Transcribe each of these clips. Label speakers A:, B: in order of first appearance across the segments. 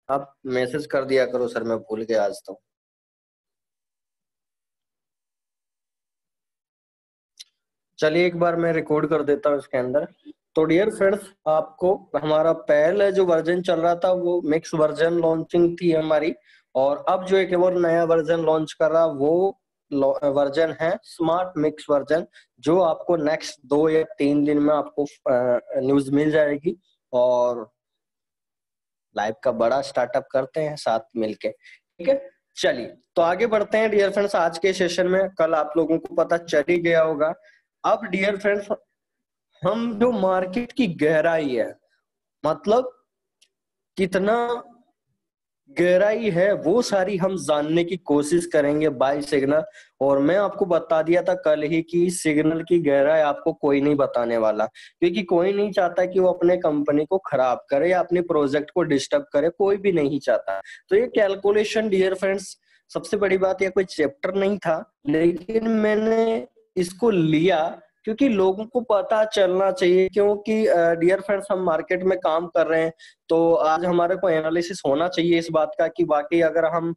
A: आप मैसेज कर दिया करो सर, मैं भूल गया आज तो। चलिए एक बार मैं रिकॉर्ड कर देता हूँ इसके अंदर। तो डियर फ्रेंड्स, आपको हमारा पहले जो वर्जन चल रहा था वो मिक्स वर्जन लॉन्चिंग थी हमारी, और अब जो एक और नया वर्जन लॉन्च कर रहा वो वर्जन है स्मार्ट मिक्स वर्जन, जो आपको नेक्स्ट 2 या 3 दिन में आपको न्यूज मिल जाएगी। और लाइव का बड़ा स्टार्टअप करते हैं साथ मिलके, ठीक है। चलिए तो आगे बढ़ते हैं डियर फ्रेंड्स आज के सेशन में। कल आप लोगों को पता चल ही गया होगा। अब डियर फ्रेंड्स, हम जो मार्केट की गहराई है, मतलब कितना गहराई है, वो सारी हम जानने की कोशिश करेंगे बाय सिग्नल। और मैं आपको बता दिया था कल ही कि सिग्नल की गहराई आपको कोई नहीं बताने वाला, क्योंकि कोई नहीं चाहता कि वो अपने कंपनी को खराब करे या अपने प्रोजेक्ट को डिस्टर्ब करे, कोई भी नहीं चाहता। तो ये कैलकुलेशन डियर फ्रेंड्स, सबसे बड़ी बात, यह कोई चैप्टर नहीं था, लेकिन मैंने इसको लिया क्योंकि लोगों को पता चलना चाहिए। क्योंकि डियर फ्रेंड्स, हम मार्केट में काम कर रहे हैं, तो आज हमारे को एनालिसिस होना चाहिए इस बात का कि वाकई अगर हम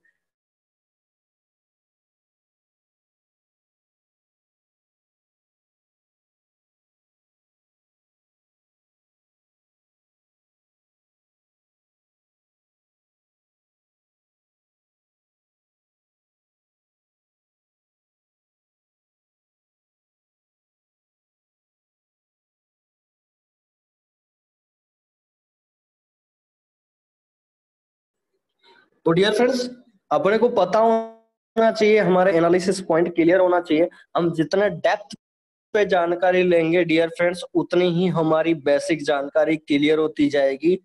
A: तो डियर फ्रेंड्स, अपने को पता होना चाहिए, हमारे एनालिसिस पॉइंट क्लियर होना चाहिए। हम जितना डेप्थ पे जानकारी लेंगे डियर फ्रेंड्स, उतनी ही हमारी बेसिक जानकारी क्लियर होती जाएगी,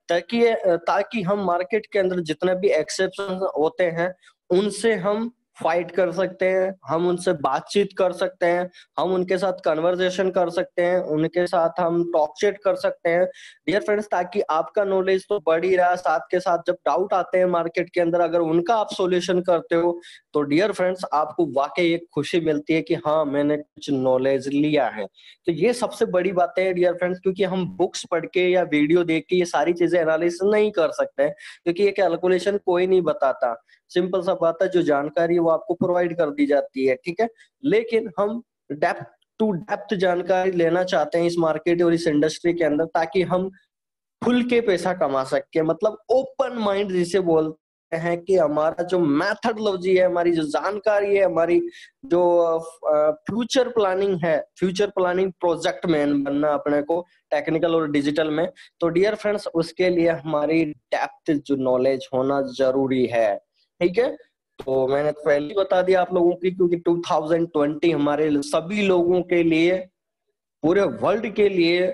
A: ताकि ताकि हम मार्केट के अंदर जितने भी एक्सेप्शन होते हैं उनसे हम फाइट कर सकते हैं, हम उनसे बातचीत कर सकते हैं, हम उनके साथ कन्वर्सेशन कर सकते हैं, उनके साथ हम टॉक चैट कर सकते हैं डियर फ्रेंड्स, ताकि आपका नॉलेज तो बढ़ ही रहा है, साथ के साथ जब डाउट आते हैं मार्केट के अंदर, अगर उनका आप सॉल्यूशन करते हो तो डियर फ्रेंड्स आपको वाकई एक खुशी मिलती है कि हाँ, मैंने कुछ नॉलेज लिया है। तो ये सबसे बड़ी बात है डियर फ्रेंड्स, क्योंकि हम बुक्स पढ़ के या वीडियो देख के ये सारी चीजें एनालिसिस नहीं कर सकते, क्योंकि ये कैलकुलेशन कोई नहीं बताता। सिंपल सा बात है, जो जानकारी है वो आपको प्रोवाइड कर दी जाती है, ठीक है। लेकिन हम डेप्थ टू डेप्थ जानकारी लेना चाहते हैं इस मार्केट और इस इंडस्ट्री के अंदर, ताकि हम खुल के पैसा कमा सके, मतलब ओपन माइंड जिसे बोलते हैं, कि हमारा जो मेथडोलॉजी है, हमारी जो जानकारी है, हमारी जो फ्यूचर प्लानिंग है, फ्यूचर प्लानिंग प्रोजेक्ट मैन बनना अपने को, टेक्निकल और डिजिटल में। तो डियर फ्रेंड्स, उसके लिए हमारी डेप्थ जो नॉलेज होना जरूरी है, ठीक है। तो मैंने पहले ही बता दिया आप लोगों की, क्योंकि 2020 हमारे सभी लोगों के लिए, पूरे वर्ल्ड के लिए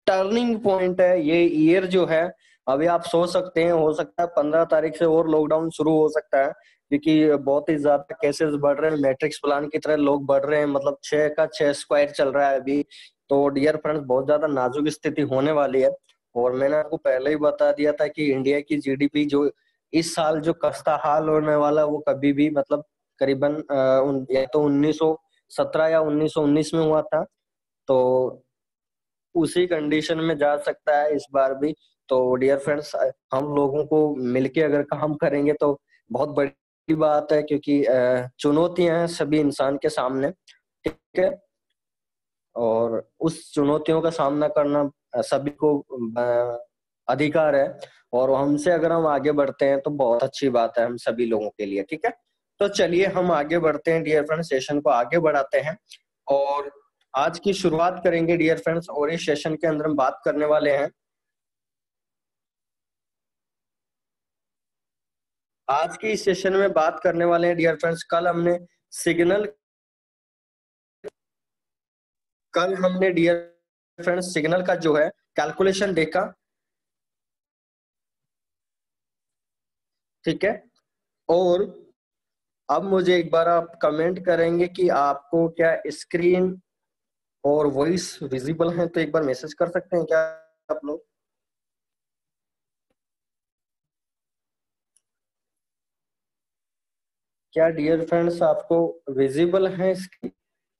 A: टर्निंग पॉइंट है ये ईयर जो है। अभी आप सोच सकते हैं, हो सकता है 15 तारीख से और लॉकडाउन शुरू हो सकता है, क्योंकि बहुत ही ज्यादा केसेस बढ़ रहे हैं, मैट्रिक्स प्लान की तरह लोग बढ़ रहे हैं, मतलब 6 का 6 स्क्वायर चल रहा है अभी। तो डियर फ्रेंड्स, बहुत ज्यादा नाजुक स्थिति होने वाली है। और मैंने आपको पहले ही बता दिया था कि इंडिया की जीडीपी जो इस साल जो खस्ता हाल होने वाला, वो कभी भी, मतलब करीबन या तो 1917 या 1919 में हुआ था, तो उसी कंडीशन में जा सकता है इस बार भी। तो डियर फ्रेंड्स, हम लोगों को मिलके अगर काम करेंगे तो बहुत बड़ी बात है, क्योंकि चुनौतियां हैं सभी इंसान के सामने, ठीक है। और उस चुनौतियों का सामना करना सभी को अधिकार है। और हमसे अगर हम आगे बढ़ते हैं तो बहुत अच्छी बात है हम सभी लोगों के लिए, ठीक है। तो चलिए हम आगे बढ़ते हैं डियर फ्रेंड्स, सेशन को आगे बढ़ाते हैं और आज की शुरुआत करेंगे डियर फ्रेंड्स। और इस सेशन के अंदर हम बात करने वाले हैं, आज की इस सेशन में बात करने वाले हैं डियर फ्रेंड्स, सिग्नल कल हमने डियर फ्रेंड्स सिग्नल का जो है कैलकुलेशन देखा, ठीक है। और अब मुझे एक बार आप कमेंट करेंगे कि आपको क्या स्क्रीन और वॉइस विजिबल है, तो एक बार मैसेज कर सकते हैं क्या आप लोग? क्या डियर फ्रेंड्स आपको विजिबल है स्क्रीन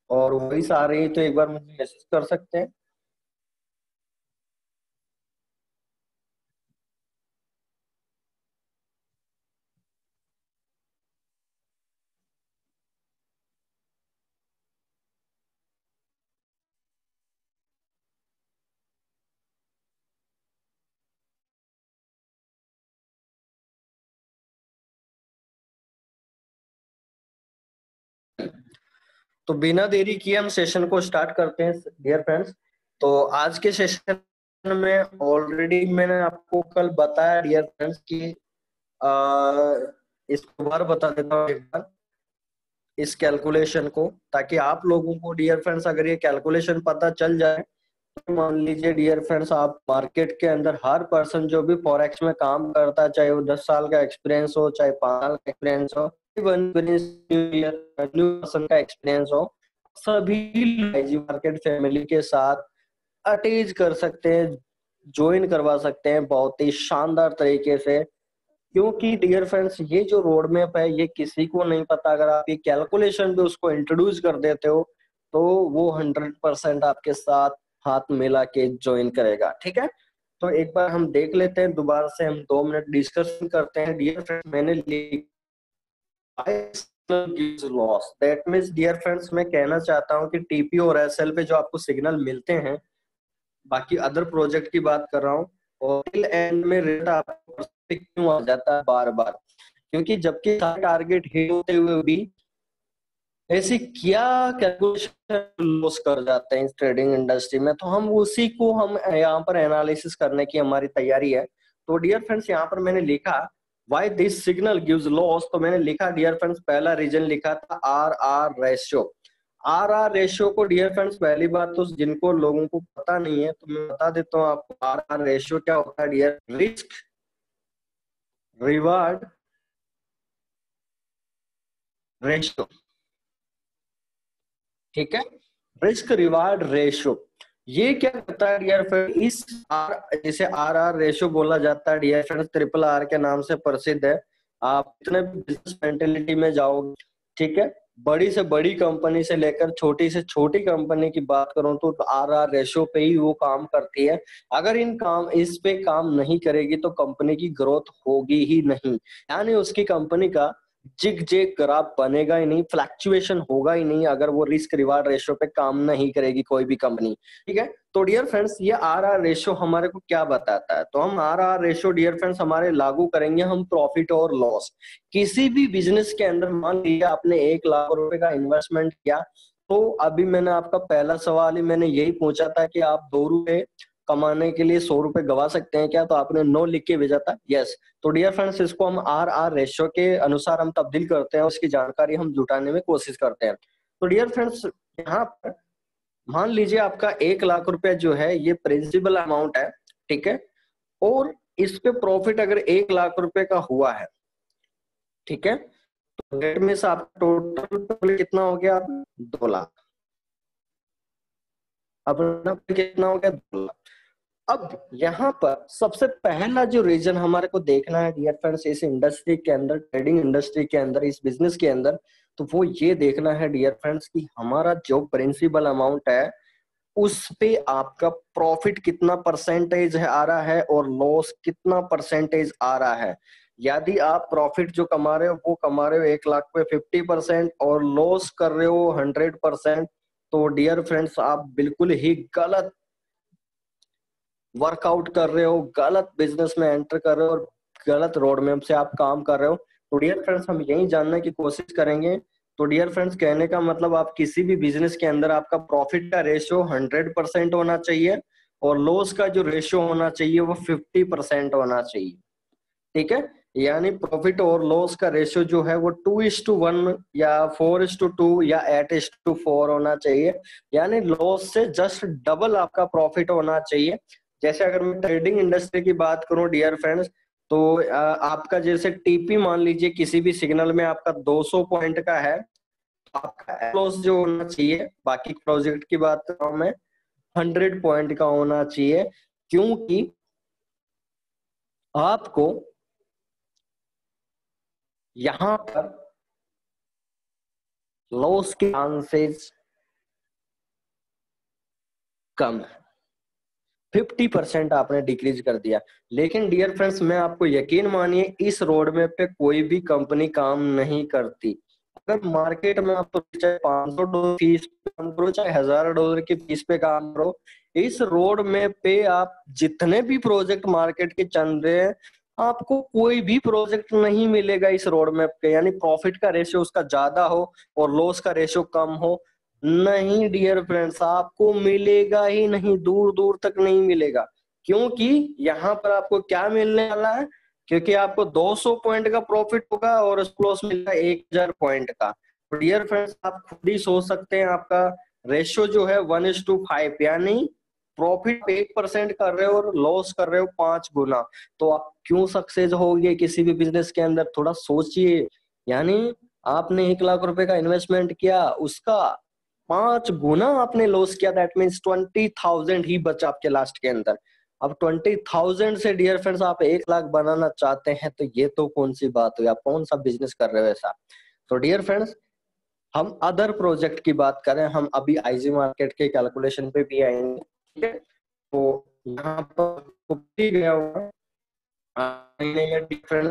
A: और वॉइस आ रही है, तो एक बार मुझे मैसेज कर सकते हैं। तो बिना देरी किए हम सेशन को स्टार्ट करते हैं डियर फ्रेंड्स। तो आज के सेशन में ऑलरेडी मैंने आपको कल बताया डियर फ्रेंड्स कि इसको बार बता देता हूँ एक बार इस कैलकुलेशन को, ताकि आप लोगों को डियर फ्रेंड्स अगर ये कैलकुलेशन पता चल जाए तो मान लीजिए डियर फ्रेंड्स आप मार्केट के अंदर हर पर्सन जो भी फॉरेक्स में काम करता है, चाहे वो 10 साल का एक्सपीरियंस हो, चाहे 5 साल का एक्सपीरियंस हो, न्यू पर्सन का एक्सपीरियंस हो, सभी मार्केट फैमिली के साथ अटैच कर सकते हैं, ज्वाइन करवा सकते हैं बहुत ही शानदार तरीके से। क्योंकि डियर फ्रेंड्स ये जो रोड मैप है ये किसी को नहीं पता, अगर आप ये कैलकुलेशन भी उसको इंट्रोड्यूस कर देते हो तो वो 100% आपके साथ हाथ मिला के ज्वाइन करेगा। ठीक है, तो एक बार हम देख लेते हैं, दोबारा से हम 2 मिनट डिस्कशन करते हैं। डियर फ्रेंड्स मैंने loss that means dear friends मैं कहना चाहता हूँ कि टीपी और एसएल पे जो आपको सिग्नल मिलते हैं, बाकी अदर प्रोजेक्ट की बात कर रहा हूँ, और टिल एंड में रेट आपको क्यों आ जाता है बार बार, क्योंकि जबकि टारगेट हिट होते हुए भी ऐसी क्या कैलकुलेशन लॉस कर जाते हैं इस ट्रेडिंग इंडस्ट्री में, तो हम उसी को हम यहाँ पर एनालिसिस करने की हमारी तैयारी है। तो डियर फ्रेंड्स यहाँ पर मैंने लिखा why this signal gives loss, तो मैंने लिखा डियर फ्रेंड्स पहला रीजन लिखा था R R ratio. R R ratio को डियर फ्रेंड्स पहली बात तो जिनको लोगों को पता नहीं है तो मैं बता देता हूँ आपको आर आर रेशियो क्या होता है डियर। रिस्क रिवार्ड रेशियो, ठीक है, रिस्क रिवार्ड रेशियो ये क्या करता है डियर फ्रेंड, इस जैसे आर आर रेशियो बोला जाता है डियर फ्रेंड, ट्रिपल आर के नाम से प्रसिद्ध है। आप इतने बिजनेस मेंटेलिटी में जाओगे, ठीक है, बड़ी से बड़ी कंपनी से लेकर छोटी से छोटी कंपनी की बात करूं तो आर आर रेशियो पे ही वो काम करती है। अगर इस पे काम नहीं करेगी तो कंपनी की ग्रोथ होगी ही नहीं, यानी उसकी कंपनी का जिग जेग ग्राफ बनेगा ही नहीं, फ्लैक्चुएशन होगा ही नहीं अगर वो रिस्क रिवार्ड रेशियो पे काम नहीं करेगी कोई भी कंपनी। ठीक है, तो डियर फ्रेंड्स ये आर आर रेशियो हमारे को क्या बताता है, तो हम R R ratio dear friends हमारे लागू करेंगे हम प्रॉफिट और लॉस किसी भी बिजनेस के अंदर। मान लीजिए आपने 1 लाख रुपए का इन्वेस्टमेंट किया, तो अभी मैंने आपका पहला सवाल ही मैंने यही पूछा था कि आप 2 रुपए कमाने के लिए 100 रुपए गवा सकते हैं क्या, तो आपने नो लिख के भेजा था यस। तो डियर फ्रेंड्स इसको हम आर आर रेशियो के अनुसार हम तब्दील करते हैं, उसकी जानकारी हम जुटाने में कोशिश करते हैं। तो डियर फ्रेंड्स यहाँ पर मान लीजिए आपका 1 लाख रुपए जो है ये प्रिंसिपल अमाउंट है, ठीक है, और इस पे प्रॉफिट अगर 1 लाख रुपए का हुआ है, ठीक है, तो डेट में से आप टोटल कितना हो गया, 2 लाख। अपना कितना हो गया, 2 लाख। अब यहाँ पर सबसे पहला जो रीजन हमारे को देखना है डियर फ्रेंड्स इस इंडस्ट्री के अंदर, ट्रेडिंग इंडस्ट्री के अंदर, इस बिजनेस के अंदर, तो वो ये देखना है डियर फ्रेंड्स कि हमारा जो प्रिंसिपल अमाउंट है उस पे आपका प्रॉफिट कितना परसेंटेज है आ रहा है और लॉस कितना परसेंटेज आ रहा है। यदि आप प्रॉफिट जो कमा रहे हो वो कमा रहे हो 1 लाख पे 50% और लॉस कर रहे हो 100%, तो डियर फ्रेंड्स आप बिल्कुल ही गलत वर्कआउट कर रहे हो, गलत बिजनेस में एंटर कर रहे हो और गलत रोड मैप से आप काम कर रहे हो। तो डियर फ्रेंड्स हम यही जानने की कोशिश करेंगे। तो डियर फ्रेंड्स कहने का मतलब आप किसी भी बिजनेस के अंदर आपका प्रॉफिट का रेशियो 100% होना चाहिए और लॉस का जो रेशियो होना चाहिए वो 50% होना चाहिए। ठीक है, यानी प्रॉफिट और लॉस का रेशियो जो है वो 2:1 या 4:2 या 8:4 होना चाहिए, यानी लॉस से जस्ट डबल आपका प्रॉफिट होना चाहिए। जैसे अगर मैं ट्रेडिंग इंडस्ट्री की बात करूं डियर फ्रेंड्स, तो आपका जैसे टीपी मान लीजिए किसी भी सिग्नल में आपका 200 पॉइंट का है, तो आपका लॉस जो होना चाहिए, बाकी प्रोजेक्ट की बात कर रहा हूं मैं, 100 पॉइंट का होना चाहिए, क्योंकि आपको यहां पर लॉस के चांसेस कम है। 50% आपने डिक्रीज कर दिया। लेकिन डियर फ्रेंड्स मैं आपको यकीन मानिए इस रोड मैप पे कोई भी कंपनी काम नहीं करती। अगर मार्केट में आप चाहे $500 फीस पे काम करो, चाहे $1000 की फीस पे काम करो, इस रोड मैप पे आप जितने भी प्रोजेक्ट मार्केट के चल रहे हैं आपको कोई भी प्रोजेक्ट नहीं मिलेगा इस रोड मैप पे, यानी प्रॉफिट का रेशियो उसका ज्यादा हो और लॉस का रेशियो कम हो, नहीं डियर फ्रेंड्स, आपको मिलेगा ही नहीं, दूर दूर तक नहीं मिलेगा। क्योंकि यहाँ पर आपको क्या मिलने वाला है, क्योंकि आपको 200 पॉइंट का प्रॉफिट होगा और क्लोज मिलेगा 1000 पॉइंट का। तो डियर फ्रेंड्स, आप खुद ही सोच सकते हैं, आपका रेशियो जो है 1:5, यानी प्रॉफिट 1% कर रहे हो और लॉस कर रहे हो 5 गुना। तो आप क्यों सक्सेस होगे किसी भी बिजनेस के अंदर, थोड़ा सोचिए। यानी आपने 1 लाख रुपए का इन्वेस्टमेंट किया, उसका 5 गुना आपने लॉस किया, दैट मीन्स 20,000 ही बचा आपके लास्ट के अंदर। अब 20,000 से डियर फ्रेंड्स आप 1 लाख बनाना चाहते हैं, तो ये तो कौन सी बात हुई, आप कौन सा बिजनेस कर रहे हो ऐसा। तो डियर फ्रेंड्स, हम अदर प्रोजेक्ट की बात करें, हम अभी आईजी मार्केट के कैलकुलेशन पे भी आएंगे, ठीक है। तो यहाँ पर गया हुआ डिफरेंट,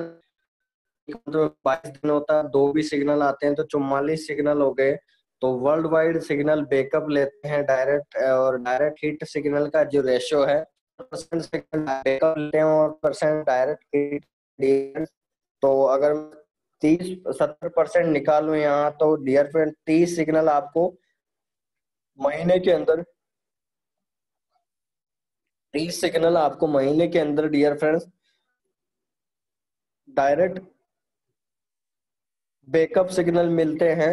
A: तो 22 दिन होता है, 2 भी सिग्नल आते हैं तो 44 सिग्नल हो गए। तो वर्ल्ड वाइड सिग्नल बैकअप लेते हैं डायरेक्ट, और डायरेक्ट हिट सिग्नल का जो रेशियो है परसेंट सिग्नल बैकअप लेते हैं और परसेंट डायरेक्ट हिट। तो अगर 30-70% निकालू यहाँ, तो डियर फ्रेंड 30 सिग्नल आपको महीने के अंदर, 30 सिग्नल आपको महीने के अंदर dear friends direct backup signal मिलते हैं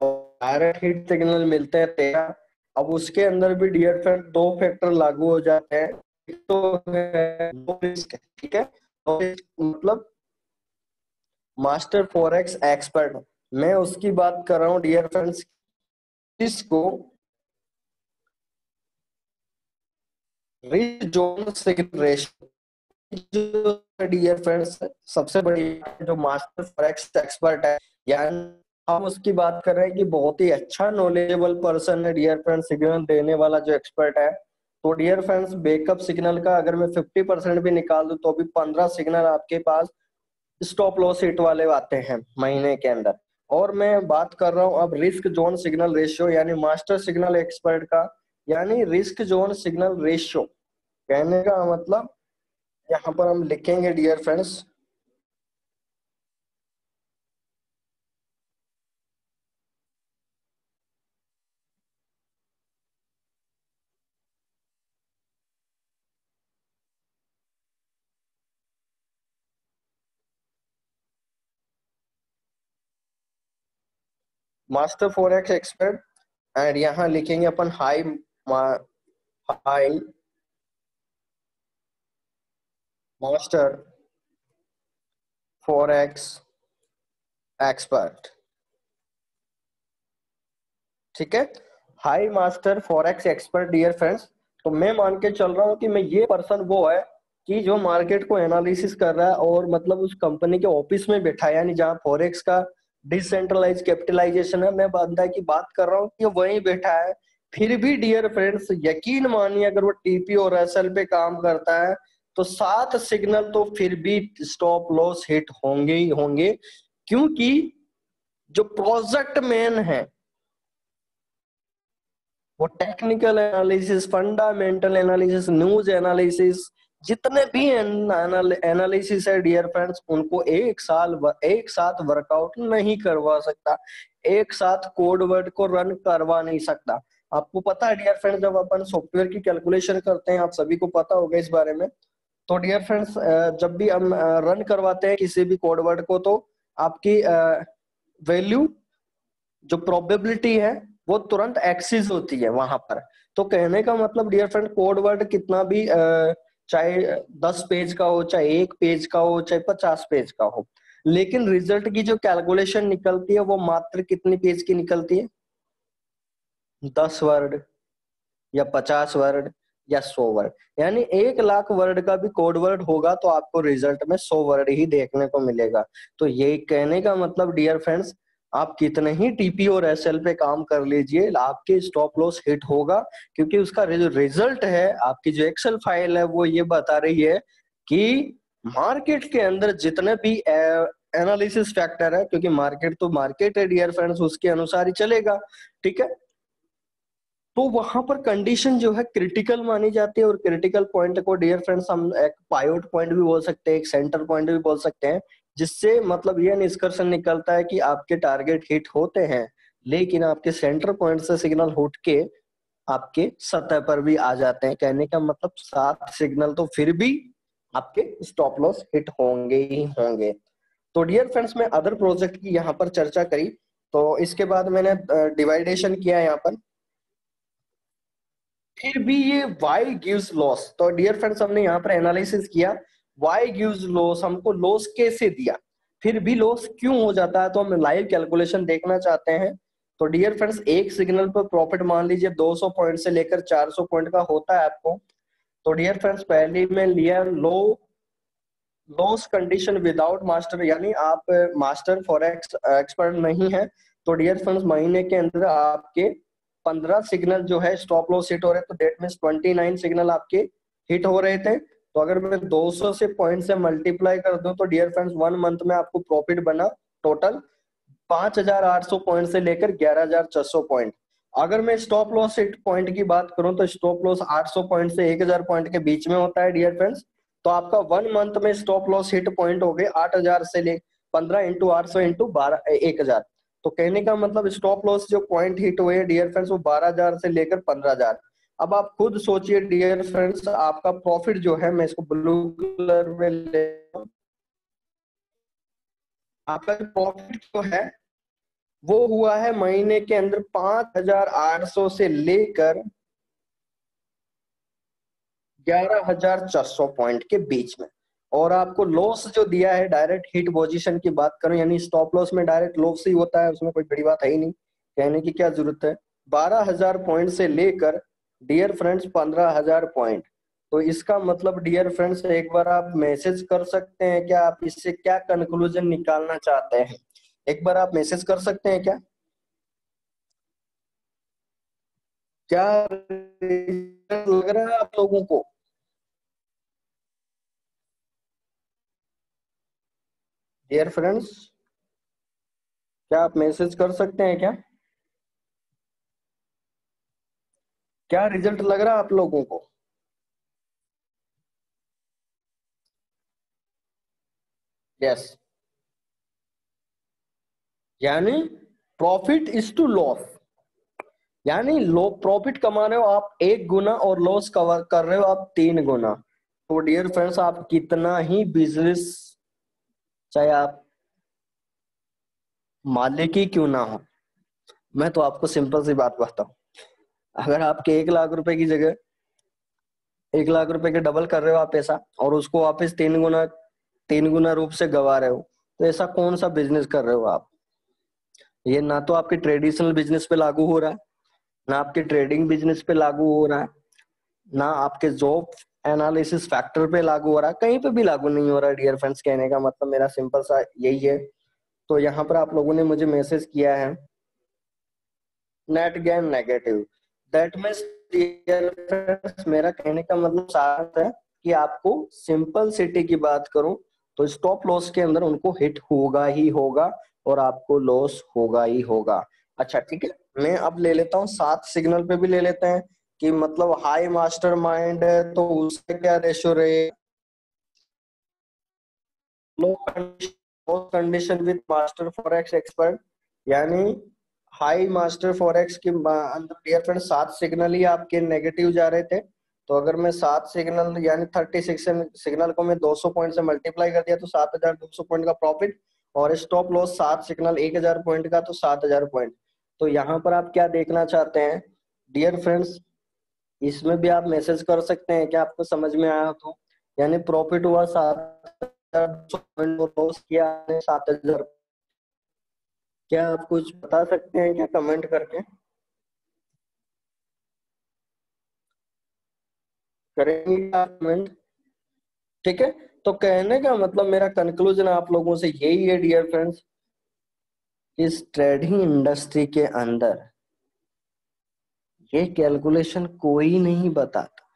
A: और डायरेक्ट हिट सिग्नल मिलते हैं 13। अब उसके अंदर भी डियर फ्रेंड 2 फैक्टर लागू हो जाते हैं। एक तो है नो रिस्क, ठीक है, नो रिस्क मतलब मास्टर फॉरेक्स एक्सपर्ट, मैं उसकी बात कर रहा हूँ डियर फ्रेंड्स। इसको रिस्क जोन सिग्नल रेशियो, जो डियर फ्रेंड्स सबसे बड़ी जो मास्टर फॉरेक्स एक्सपर्ट है, यानी हम उसकी बात कर रहे हैं कि बहुत ही अच्छा नॉलेजेबल पर्सन है डियर फ्रेंड्स, सिग्नल देने वाला जो एक्सपर्ट है। तो डियर फ्रेंड्स, बैकअप सिग्नल का अगर मैं 50% भी निकाल दूं, तो भी 15 सिग्नल आपके पास स्टॉप लॉस हिट वाले आते हैं महीने के अंदर। और मैं बात कर रहा हूं अब रिस्क जोन सिग्नल रेशियो, यानी मास्टर सिग्नल एक्सपर्ट का, यानी रिस्क जोन सिग्नल रेशियो। कहने का मतलब यहाँ पर हम लिखेंगे dear friends, master forex expert, and यहाँ लिखेंगे अपन हाई मास्टर फॉरेक्स एक्सपर्ट, ठीक है, high master forex expert dear friends. तो मैं मान के चल रहा हूँ कि मैं ये पर्सन वो है कि जो मार्केट को एनालिसिस कर रहा है और मतलब उस कंपनी के ऑफिस में बैठा है, यानी जहाँ फॉरेक्स का डिसेंट्रलाइज कैपिटलाइजेशन है, मैं बंदा की बात कर रहा हूँ कि वहीं बैठा है। फिर भी डियर फ्रेंड्स यकीन मानिए, अगर वो टीपी और एसएल पे काम करता है, तो 7 सिग्नल तो फिर भी स्टॉप लॉस हिट होंगे ही होंगे। क्योंकि जो प्रोजेक्ट मैन है वो technical analysis, fundamental analysis, news analysis, जितने भी एनालिसिस है डियर फ्रेंड्स, उनको एक साथ वर्कआउट नहीं करवा सकता, एक साथ कोड वर्ड को रन करवा नहीं सकता। आपको पता है डियर फ्रेंड्स, जब अपन सॉफ्टवेयर की कैलकुलेशन करते हैं, आप सभी को पता होगा इस बारे में। तो डियर फ्रेंड्स, जब भी हम रन करवाते हैं किसी भी कोड वर्ड को, तो आपकी वैल्यू, जो प्रोबेबिलिटी है, वो तुरंत एक्सिस होती है वहां पर। तो कहने का मतलब डियर फ्रेंड, कोड वर्ड कितना भी चाहे 10 पेज का हो, चाहे 1 पेज का हो, चाहे 50 पेज का हो, लेकिन रिजल्ट की जो कैलकुलेशन निकलती है वो मात्र कितनी पेज की निकलती है, 10 वर्ड या 50 वर्ड या 100 वर्ड। यानी 1 लाख वर्ड का भी कोड वर्ड होगा तो आपको रिजल्ट में 100 वर्ड ही देखने को मिलेगा। तो ये कहने का मतलब डियर फ्रेंड्स, आप कितने ही टीपी और एसएल पे काम कर लीजिए, आपके स्टॉप लॉस हिट होगा। क्योंकि उसका जो रिजल्ट है, आपकी जो एक्सेल फाइल है, वो ये बता रही है कि मार्केट के अंदर जितने भी एनालिसिस फैक्टर है, क्योंकि मार्केट तो मार्केट है डियर फ्रेंड्स, उसके अनुसार ही चलेगा, ठीक है। तो वहां पर कंडीशन जो है क्रिटिकल मानी जाती है, और क्रिटिकल पॉइंट को डियर फ्रेंड्स हम एक पायोट पॉइंट भी बोल सकते हैं, एक सेंटर पॉइंट भी बोल सकते हैं, जिससे मतलब यह निष्कर्षण निकलता है कि आपके टारगेट हिट होते हैं लेकिन आपके सेंटर पॉइंट से सिग्नल उठ के आपके सतह पर भी आ जाते हैं। कहने का मतलब 7 सिग्नल तो फिर भी आपके स्टॉप लॉस हिट होंगे ही होंगे। तो डियर फ्रेंड्स, मैं अदर प्रोजेक्ट की यहाँ पर चर्चा करी, तो इसके बाद मैंने डिवाइडेशन किया यहाँ पर, फिर भी ये वाई गिव्स लॉस। तो डियर फ्रेंड्स, हमने यहाँ पर एनालिसिस किया वाई गिव्स लॉस, हमको लॉस कैसे दिया, फिर भी लॉस क्यों हो जाता है, तो हम लाइव कैलकुलेशन देखना चाहते हैं। तो डियर फ्रेंड्स, एक सिग्नल पर प्रॉफिट मान लीजिए 200 पॉइंट से लेकर 400 पॉइंट का होता है आपको। तो डियर फ्रेंड्स, पहले में लिया लो लॉस कंडीशन विदाउट मास्टर, यानी आप मास्टर फॉरेक्स एक्सपर्ट नहीं है। तो डियर फ्रेंड्स, महीने के अंदर आपके 15 सिग्नल जो है स्टॉप लॉस हिट हो रहे, तो डेट मीन 29 सिग्नल आपके हिट हो रहे थे। तो अगर मैं 200 से पॉइंट से मल्टीप्लाई कर दूं, तो डियर फ्रेंड्स 1 मंथ में आपको प्रॉफिट बना टोटल 5,800 पॉइंट से लेकर 11,600 पॉइंट। अगर मैं स्टॉप लॉस हिट पॉइंट की बात करूं, तो स्टॉप लॉस 800 पॉइंट से 1,000 पॉइंट के बीच में होता है डियर फ्रेंड्स। तो आपका 1 मंथ में स्टॉप लॉस हिट पॉइंट हो गए 8,000 से ले 15 इंटू 800 इंटू 12 1,000। तो कहने का मतलब स्टॉप लॉस जो पॉइंट हिट हुए डियर फ्रेंड्स, वो 12,000 से लेकर 15,000। अब आप खुद सोचिए डियर फ्रेंड्स, आपका प्रॉफिट जो है, मैं इसको ब्लू कलर में ले, आपका जो प्रॉफिट जो है वो हुआ है महीने के अंदर 5,800 से लेकर 11,400 पॉइंट के बीच में। और आपको लॉस जो दिया है डायरेक्ट हिट पोजीशन की बात करूं, यानी स्टॉप लॉस में डायरेक्ट लॉस ही होता है, उसमें कोई बड़ी बात है ही नहीं, कहने की क्या जरूरत है। 12,000 पॉइंट से लेकर डियर फ्रेंड्स 15,000 पॉइंट। तो इसका मतलब डियर फ्रेंड्स, एक बार आप मैसेज कर सकते हैं क्या, आप इससे क्या कंक्लूजन निकालना चाहते हैं, एक बार आप मैसेज कर सकते हैं क्या, क्या लग रहा है आप लोगों को। डियर फ्रेंड्स, क्या आप मैसेज कर सकते हैं क्या, क्या रिजल्ट लग रहा है आप लोगों को। यस, यानी प्रॉफिट इज टू लॉस, यानी लो प्रॉफिट कमा रहे हो आप 1 गुना और लॉस कवर कर रहे हो आप 3 गुना। तो डियर फ्रेंड्स, आप कितना ही बिजनेस, चाहे आप मालिक ही क्यों ना हो, मैं तो आपको सिंपल सी बात बताऊं, अगर आपके 1 लाख रुपए की जगह 1 लाख रुपए के डबल कर रहे हो आप पैसा, और उसको वापस 3 गुना रूप से गवा रहे हो, तो ऐसा कौन सा बिजनेस कर रहे हो आप। ये ना तो आपके ट्रेडिशनल बिजनेस पे लागू हो रहा है, ना आपके ट्रेडिंग बिजनेस पे लागू हो रहा है, ना आपके जॉब एनालिसिस फैक्टर पे लागू हो रहा है, कहीं पे भी लागू नहीं हो रहा है डियर फ्रेंड्स। कहने का मतलब मेरा सिंपल सा यही है। तो यहाँ पर आप लोगों ने मुझे मैसेज किया है net gain negative, that means dear friends, मेरा कहने का मतलब साफ है कि आपको सिंपल सिटी की बात करूं, तो स्टॉप लॉस के अंदर उनको हिट होगा ही होगा, और आपको लॉस होगा ही होगा। अच्छा ठीक है, मैं अब ले लेता हूँ 7 सिग्नल पे भी ले लेते हैं, कि मतलब हाई मास्टर माइंड है तो उससे क्या रेशो रहे, low condition with master forex expert, यानी हाई मास्टर फॉरेक्स के अंदर डियर फ्रेंड 7 सिग्नल ही आपके नेगेटिव जा रहे थे। तो अगर मैं 7 सिग्नल यानी 36 सिग्नल को मैं 200 पॉइंट से मल्टीप्लाई कर दिया, तो 7,200 पॉइंट का प्रॉफिट, और स्टॉप लॉस 7 सिग्नल 1,000 पॉइंट का, तो 7,000 पॉइंट। तो यहाँ पर आप क्या देखना चाहते हैं डियर फ्रेंड्स, इसमें भी आप मैसेज कर सकते हैं क्या, आपको समझ में आया तो, यानी प्रॉफिट हुआ 7,200 लॉस किया 7,000। क्या आप कुछ बता सकते हैं क्या कमेंट करके, करेंगे क्या कमेंट, ठीक है। तो कहने का मतलब मेरा कंक्लूजन आप लोगों से यही है डियर फ्रेंड्स, इस ट्रेडिंग इंडस्ट्री के अंदर ये कैलकुलेशन कोई नहीं बताता।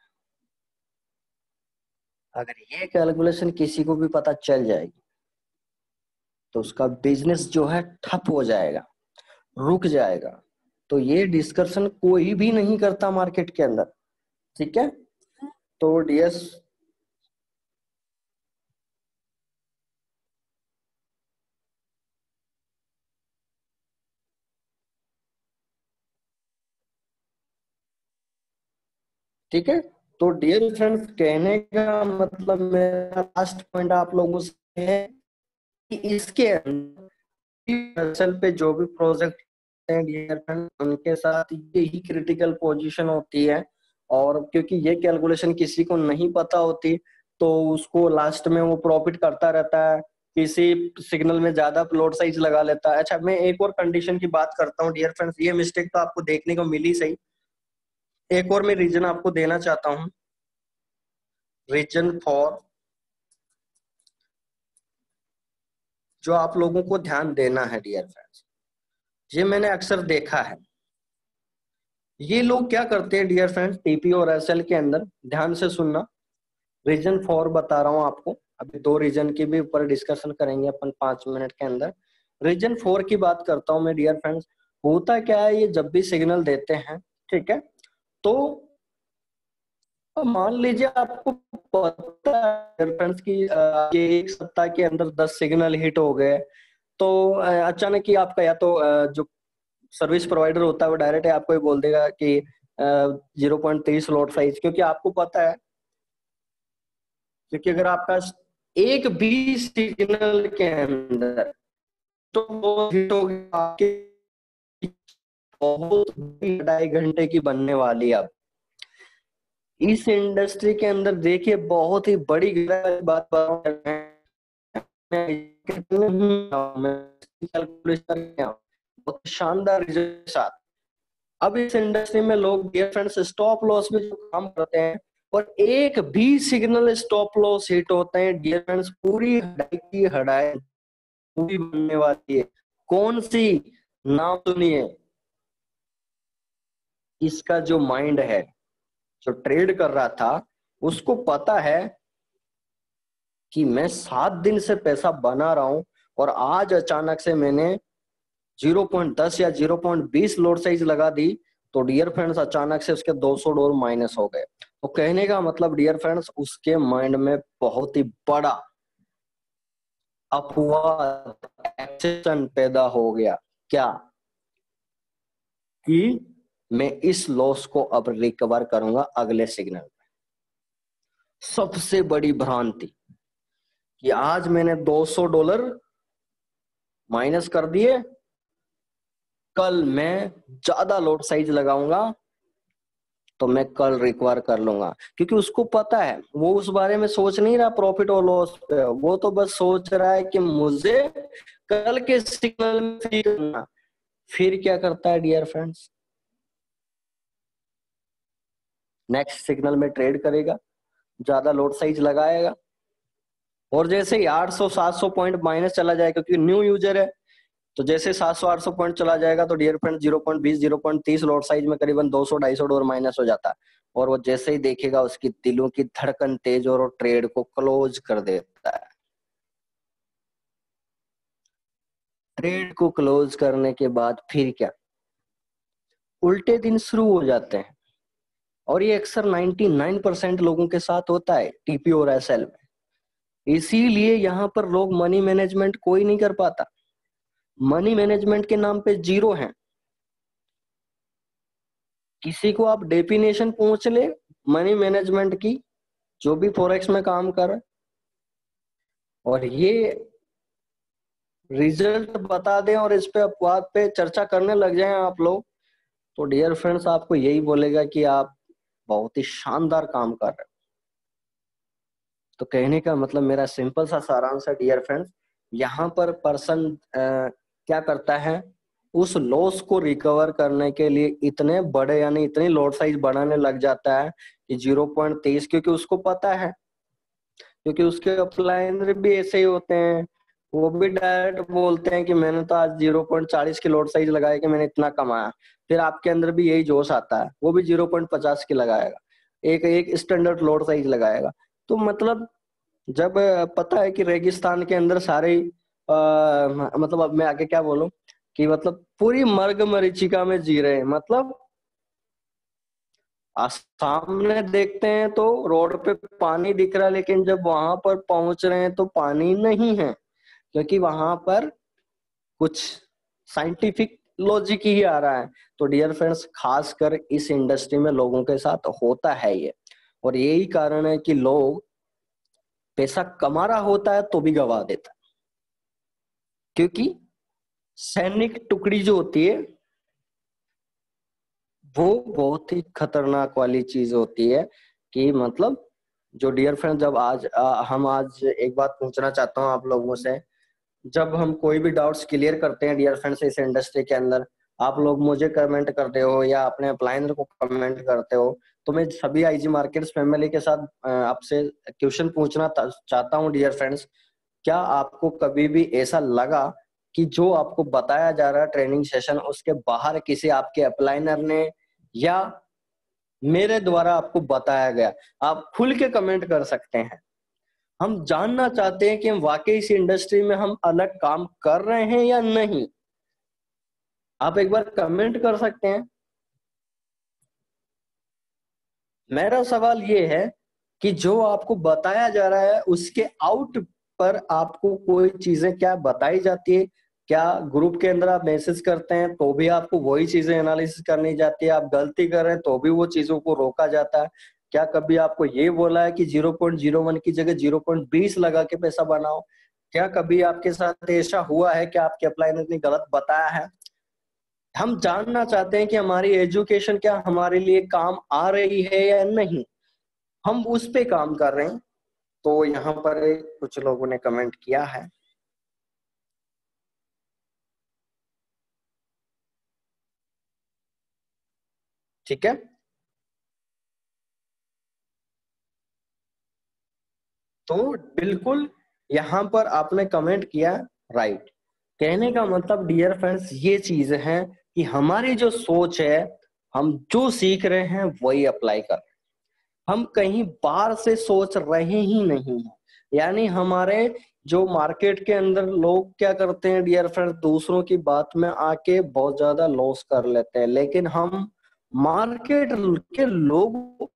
A: अगर ये कैलकुलेशन किसी को भी पता चल जाएगी, तो उसका बिजनेस जो है ठप हो जाएगा, रुक जाएगा। तो ये डिस्कशन कोई भी नहीं करता मार्केट के अंदर, ठीक है। तो डियर, ठीक है। तो डियर फ्रेंड्स, कहने का मतलब मेरा लास्ट पॉइंट आप लोगों से है कि इसके अंदर पे जो भी प्रोजेक्ट हैं डियर फ्रेंड्स, उनके साथ यही क्रिटिकल पोजीशन होती है। और क्योंकि ये कैलकुलेशन किसी को नहीं पता होती, तो उसको लास्ट में वो प्रॉफिट करता रहता है, किसी सिग्नल में ज्यादा लोड साइज लगा लेता है। अच्छा, मैं एक और कंडीशन की बात करता हूँ डियर फ्रेंड्स, ये मिस्टेक तो आपको देखने को मिली सही। एक और मैं रीजन आपको देना चाहता हूँ, रीजन फॉर जो आप लोगों को ध्यान देना है डियर फ्रेंड्स। ये मैंने अक्सर देखा है, ये लोग क्या करते हैं डियर फ्रेंड्स, टीपी और एसएल के अंदर, ध्यान से सुनना, रीजन फॉर बता रहा हूं आपको। अभी दो रीजन के भी ऊपर डिस्कशन करेंगे अपन 5 मिनट के अंदर। रीजन फोर की बात करता हूं मैं डियर फ्रेंड्स। होता क्या है, ये जब भी सिग्नल देते हैं, ठीक है, तो मान लीजिए आपको पता है फ्रेंड्स कि एक सप्ताह के अंदर 10 सिग्नल हिट हो गए, तो अचानक ही आपका या तो जो सर्विस प्रोवाइडर होता है वो डायरेक्ट आपको ही बोल देगा कि 0.30 लॉट साइज, क्योंकि आपको पता है, क्योंकि अगर आपका एक भी सिग्नल के अंदर तो वो हिट हो गया, आपके बहुत 2.5 घंटे की बनने वाली है। अब इस इंडस्ट्री के अंदर देखिए, बहुत ही बड़ी बात बहुत शानदार रिजल्ट के साथ। अब इस इंडस्ट्री में लोग डियर फ्रेंड्स स्टॉप लॉस में जो काम करते हैं, और एक भी सिग्नल स्टॉप लॉस हिट होते हैं डियर फ्रेंड्स, पूरी हड़ाई की हड़ाई पूरी बनने वाली है। कौन सी? नाम सुनिए। इसका जो माइंड है, जो ट्रेड कर रहा था, उसको पता है कि मैं 7 दिन से पैसा बना रहा हूं, और आज अचानक से मैंने 0.10 या 0.20 लोड साइज लगा दी, तो डियर फ्रेंड्स अचानक से उसके $200 माइनस हो गए। तो कहने का मतलब डियर फ्रेंड्स, उसके माइंड में बहुत ही बड़ा अफवाह एक्शन पैदा हो गया, क्या कि मैं इस लॉस को अब रिकवर करूंगा अगले सिग्नल में। सबसे बड़ी भ्रांति कि आज मैंने $200 माइनस कर दिए, कल मैं ज्यादा लोड साइज लगाऊंगा तो मैं कल रिकवर कर लूंगा। क्योंकि उसको पता है, वो उस बारे में सोच नहीं रहा प्रॉफिट और लॉस पे, वो तो बस सोच रहा है कि मुझे कल के सिग्नल में फ्री करना। फिर क्या करता है डियर फ्रेंड्स, नेक्स्ट सिग्नल में ट्रेड करेगा, ज्यादा लोड साइज लगाएगा, और जैसे ही 800-700 पॉइंट माइनस चला जाएगा, क्योंकि न्यू यूजर है, तो जैसे 700-800 पॉइंट चला जाएगा तो डियर फ्रेंड 0.20 0.30 लॉट साइज में करीबन 200-250 डॉलर माइनस हो जाता है। और वो जैसे ही देखेगा, उसकी दिलों की धड़कन तेज और ट्रेड को क्लोज कर देता है। ट्रेड को क्लोज करने के बाद फिर क्या, उल्टे दिन शुरू हो जाते हैं। और ये अक्सर 99% लोगों के साथ होता है टीपी और एसएल में। इसीलिए यहाँ पर लोग मनी मैनेजमेंट कोई नहीं कर पाता, मनी मैनेजमेंट के नाम पे जीरो है। किसी को आप डेफिनेशन पूछ ले मनी मैनेजमेंट की, जो भी फॉरेक्स में काम कर रहा है, और ये रिजल्ट बता दें और इस पे अपवाद पे चर्चा करने लग जाएं आप लोग, तो डियर फ्रेंड्स आपको यही बोलेगा कि आप बहुत ही शानदार काम कर रहे हैं। तो कहने का मतलब मेरा सिंपल सा सारांश है डियर फ्रेंड्स, यहाँ पर पर्सन क्या करता है, उस लॉस को रिकवर करने के लिए इतने बड़े यानी इतनी लॉट साइज बढ़ाने लग जाता है कि 0.23, क्योंकि उसको पता है, क्योंकि उसके अपलाइनर भी ऐसे ही होते हैं, वो भी डायरेक्ट बोलते हैं कि मैंने तो आज 0.40 की लॉट साइज लगाया कि मैंने इतना कमाया। फिर आपके अंदर भी यही जोश आता है, वो भी 0.50 की लगाएगा, एक एक स्टैंडर्ड लॉट साइज लगाएगा। तो मतलब जब पता है कि रेगिस्तान के अंदर सारे मतलब अब मैं आगे क्या बोलूं, कि मतलब पूरी मर्ग मरीचिका में जी रहे हैं, मतलब सामने देखते हैं तो रोड पे पानी दिख रहा है, लेकिन जब वहां पर पहुंच रहे हैं तो पानी नहीं है, क्योंकि वहां पर कुछ साइंटिफिक लॉजिक ही आ रहा है। तो डियर फ्रेंड्स, खासकर इस इंडस्ट्री में लोगों के साथ होता है ये, और यही कारण है कि लोग पैसा कमा रहा होता है तो भी गवा देता है, क्योंकि सैनिक टुकड़ी जो होती है वो बहुत ही खतरनाक वाली चीज होती है। कि मतलब जो डियर फ्रेंड, जब आज हम आज एक बात पूछना चाहता हूँ आप लोगों से, जब हम कोई भी डाउट्स क्लियर करते हैं डियर फ्रेंड्स इस इंडस्ट्री के अंदर, आप लोग मुझे कमेंट करते हो या अपने अप्लाइनर को कमेंट करते हो, तो मैं सभी आईजी मार्केट्स फैमिली के साथ आपसे क्वेश्चन पूछना चाहता हूँ डियर फ्रेंड्स। क्या आपको कभी भी ऐसा लगा कि जो आपको बताया जा रहा है ट्रेनिंग सेशन, उसके बाहर किसी आपके अप्लाइनर ने या मेरे द्वारा आपको बताया गया? आप खुल के कमेंट कर सकते हैं। हम जानना चाहते हैं कि हम वाकई इस इंडस्ट्री में हम अलग काम कर रहे हैं या नहीं। आप एक बार कमेंट कर सकते हैं। मेरा सवाल ये है कि जो आपको बताया जा रहा है उसके आउट पर आपको कोई चीजें क्या बताई जाती है? क्या ग्रुप के अंदर आप मैसेज करते हैं तो भी आपको वही चीजें एनालिसिस करनी जाती है? आप गलती कर रहे हैं तो भी वो चीजों को रोका जाता है? क्या कभी आपको ये बोला है कि 0.01 की जगह 0.20 लगा के पैसा बनाओ? क्या कभी आपके साथ ऐसा हुआ है कि आपके अप्लाइनर ने गलत बताया है? हम जानना चाहते हैं कि हमारी एजुकेशन क्या हमारे लिए काम आ रही है या नहीं, हम उस पे काम कर रहे हैं। तो यहाँ पर कुछ लोगों ने कमेंट किया है। ठीक है, तो बिल्कुल यहाँ पर आपने कमेंट किया, राइट। कहने का मतलब डियर फ्रेंड्स ये चीज है कि हमारी जो सोच है, हम जो सीख रहे हैं वही अप्लाई कर, हम कहीं बाहर से सोच रहे ही नहीं है। यानी हमारे जो मार्केट के अंदर लोग क्या करते हैं डियर फ्रेंड्स, दूसरों की बात में आके बहुत ज्यादा लॉस कर लेते हैं, लेकिन हम मार्केट के लोग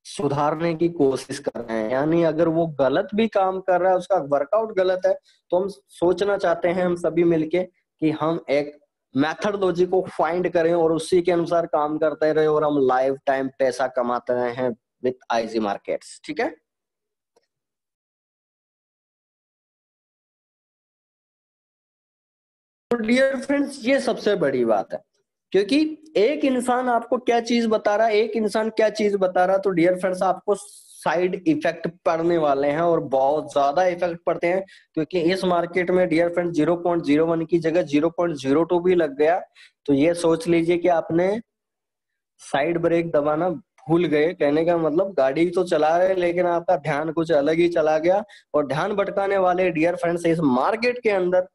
A: सुधारने की कोशिश कर रहे हैं। यानी अगर वो गलत भी काम कर रहा है, उसका वर्कआउट गलत है, तो हम सोचना चाहते हैं हम सभी मिलके कि हम एक मैथडोलॉजी को फाइंड करें और उसी के अनुसार काम करते रहे और हम लाइफ टाइम पैसा कमाते रहे हैं विथ आईजी मार्केट्स। ठीक है, तो डियर फ्रेंड्स ये सबसे बड़ी बात है, क्योंकि एक इंसान आपको क्या चीज बता रहा है, एक इंसान क्या चीज बता रहा है, तो डियर फ्रेंड्स आपको साइड इफेक्ट पड़ने वाले हैं और बहुत ज्यादा इफेक्ट पड़ते हैं। क्योंकि इस मार्केट में डियर फ्रेंड्स 0.01 की जगह 0.02 भी लग गया, तो ये सोच लीजिए कि आपने साइड ब्रेक दबाना भूल गए। कहने का मतलब गाड़ी तो चला रहे लेकिन आपका ध्यान कुछ अलग ही चला गया, और ध्यान भटकाने वाले डियर फ्रेंड्स इस मार्केट के अंदर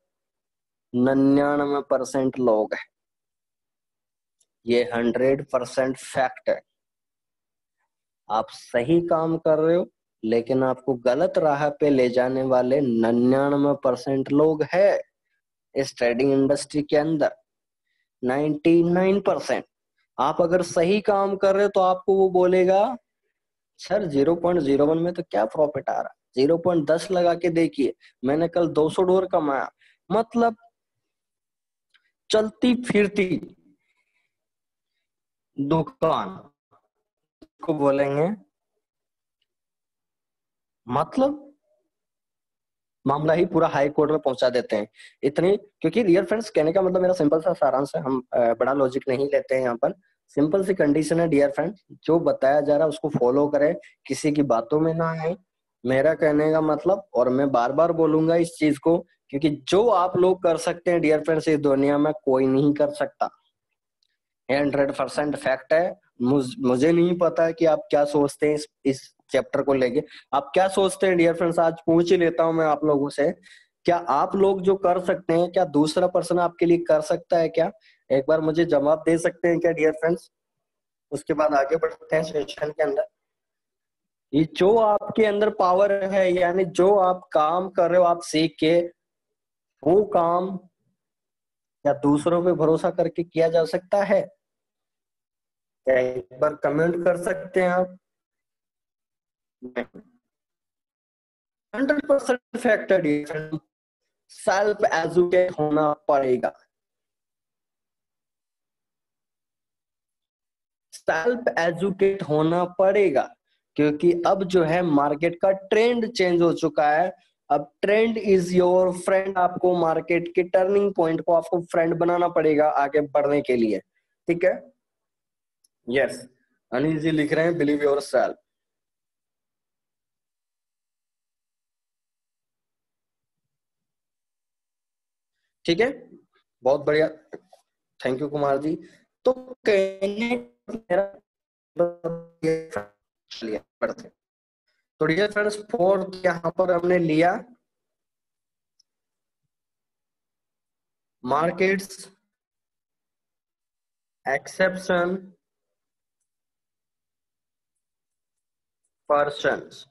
A: 99% लोग हैं। ये 100% फैक्ट है। आप सही काम कर रहे हो लेकिन आपको गलत राह पे ले जाने वाले 99% लोग हैं इस ट्रेडिंग इंडस्ट्री के अंदर। 99%। आप अगर सही काम कर रहे हो तो आपको वो बोलेगा सर 0.01 में तो क्या प्रॉफिट आ रहा है, 0.10 लगा के देखिए, मैंने कल $200 कमाया। मतलब चलती फिरती दुकान को बोलेंगे, मतलब मामला ही पूरा हाई कोर्ट में पहुंचा देते हैं। इतनी, क्योंकि डियर फ्रेंड्स कहने का मतलब मेरा सिंपल सा सारांश है, हम बड़ा लॉजिक नहीं लेते हैं यहाँ पर। सिंपल सी कंडीशन है डियर फ्रेंड्स, जो बताया जा रहा है उसको फॉलो करें, किसी की बातों में ना आए। मेरा कहने का मतलब, और मैं बार बार बोलूंगा इस चीज को, क्योंकि जो आप लोग कर सकते हैं डियर फ्रेंड्स इस दुनिया में कोई नहीं कर सकता। 100% फैक्ट है। मुझे नहीं पता कि आप क्या सोचते हैं इस चैप्टर को लेके। आप क्या सोचते हैं डियर फ्रेंड्स, आज पूछ ही लेता हूं मैं आप लोगों से, क्या आप लोग जो कर सकते हैं क्या दूसरा पर्सन आपके लिए कर सकता है क्या? एक बार मुझे जवाब दे सकते हैं क्या डियर फ्रेंड्स? उसके बाद आगे बढ़ते हैं सेशन के अंदर। ये जो आपके अंदर पावर है, यानी जो आप काम कर रहे हो आप सीख के, वो काम या दूसरों पे भरोसा करके किया जा सकता है? क्या एक बार कमेंट कर सकते हैं आप? 100% फैक्ट है, सेल्फ एजुकेट होना पड़ेगा। सेल्फ एजुकेट होना पड़ेगा, क्योंकि अब जो है मार्केट का ट्रेंड चेंज हो चुका है। अब ट्रेंड इज योर फ्रेंड, आपको मार्केट के टर्निंग पॉइंट को आपको फ्रेंड बनाना पड़ेगा आगे बढ़ने के लिए, ठीक है। यस, अनिल जी लिख रहे हैं बिलीव योर सेल्फ। ठीक है, बहुत बढ़िया, थैंक यू कुमार जी। तो कहने मेरा चलिए पढ़ते। तो डियर फ्रेंड्स, फोर्थ यहाँ पर हमने लिया markets exception persons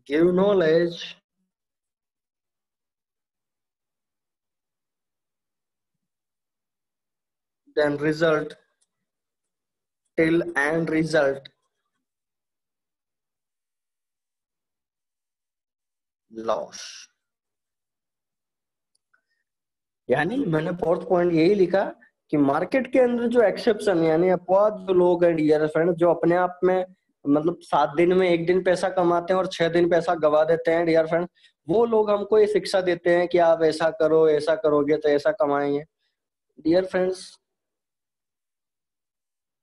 A: give knowledge then result till and result loss। यानी मैंने फोर्थ पॉइंट यही लिखा कि मार्केट के अंदर जो एक्सेप्शन यानी अपवाद जो लोग हैं डियर फ्रेंड, जो अपने आप में मतलब 7 दिन में 1 दिन पैसा कमाते हैं और 6 दिन पैसा गवा देते हैं डियर फ्रेंड, वो लोग हमको ये शिक्षा देते हैं कि आप ऐसा करो, ऐसा करोगे तो ऐसा कमाएंगे। डियर फ्रेंड्स,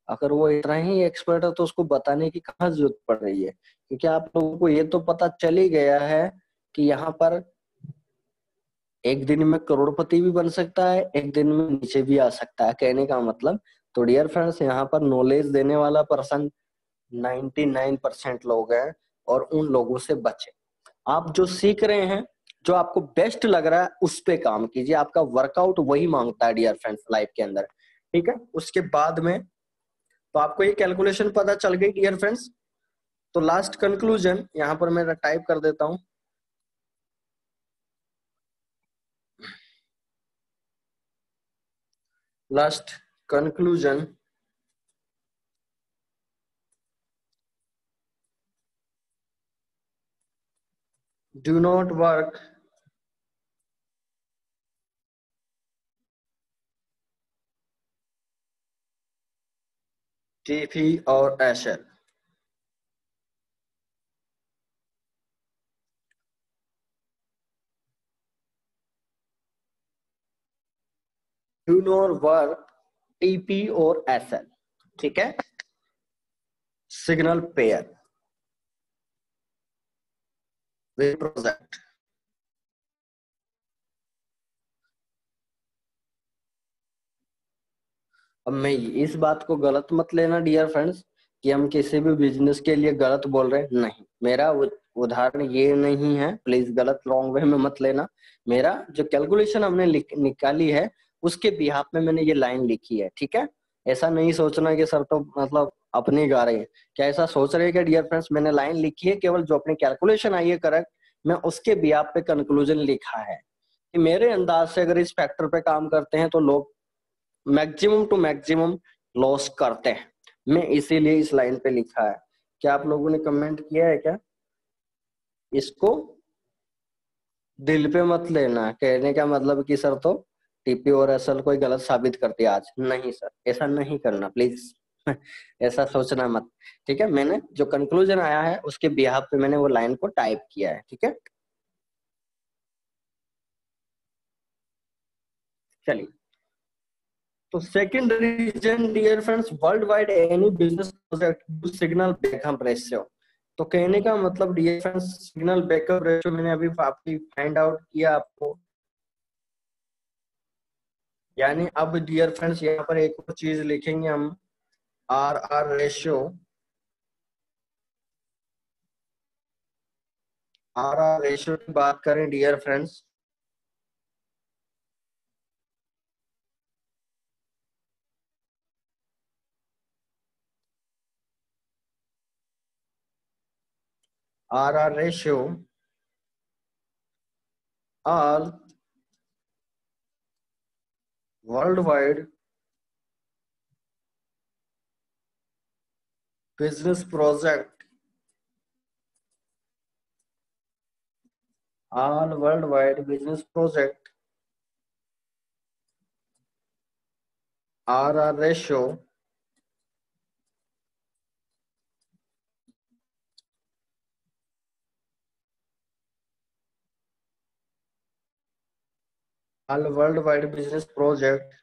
A: अगर वो इतना ही एक्सपर्ट है तो उसको बताने की कहाँ जरूरत पड़ रही है, क्योंकि आप लोगों को ये तो पता चल ही गया है कि यहाँ पर 1 दिन में करोड़पति भी बन सकता है, 1 दिन में नीचे भी आ सकता है, कहने का मतलब। तो डियर फ्रेंड्स, यहाँ पर नॉलेज देने वाला पर्सन 99% लोग हैं, और उन लोगों से बचे। आप जो सीख रहे हैं, जो आपको बेस्ट लग रहा है, उस पे काम कीजिए। आपका वर्कआउट वही मांगता है डियर फ्रेंड्स लाइफ के अंदर, ठीक है। उसके बाद में तो आपको ये कैलकुलेशन पता चल गई डियर फ्रेंड्स। तो लास्ट कंक्लूजन यहाँ पर मैं टाइप कर देता हूं। Last conclusion, do not work TP और SL. Do not work TP और एसएल, ठीक है, सिग्नल पेयर विद प्रोजेक्ट। अब मैं इस बात को गलत मत लेना डियर फ्रेंड्स कि हम किसी भी बिजनेस के लिए गलत बोल रहे हैं, नहीं। मेरा उदाहरण ये नहीं है, प्लीज गलत रॉन्ग वे में मत लेना। मेरा जो कैलकुलेशन हमने निकाली है उसके बिहाफ में मैंने ये लाइन लिखी है, ठीक है। ऐसा नहीं सोचना कि सर तो मतलब अपनी गा रहे हैं, क्या ऐसा सोच रहे हैं क्या डियर फ्रेंड्स? मैंने लाइन लिखी है, केवल जो अपनी कैलकुलेशन आई है करेक्ट, मैं उसके बिहाफ पे कंक्लूजन लिखा है कि मेरे अंदाज से अगर इस फैक्टर पे काम करते हैं तो लोग मैक्सिमम टू मैक्सिमम लॉस करते हैं। मैं इसीलिए इस लाइन पे लिखा है। क्या आप लोगों ने कमेंट किया है क्या? इसको दिल पे मत लेना, कहने का मतलब कि सर तो टीपी और एसएल कोई गलत साबित कर दिया आज। नहीं सर, ऐसा नहीं करना प्लीज। ऐसा सोचना मत, ठीक है। मैंने जो कंक्लूजन आया है उसके बिहाफ पे मैंने वो लाइन को टाइप किया है, ठीक है। चलिए, तो second reason dear friends, world wide any business project signal backup ratio. तो कहने का मतलब dear friends, signal backup ratio मैंने अभी आपकी फाइंड आउट किया आपको। यानी अब डियर फ्रेंड्स यहाँ पर एक और चीज लिखेंगे हम, R R ratio. R R ratio की बात करें dear friends, R R ratio all world wide business project, all world wide business project RR ratio all world wide business project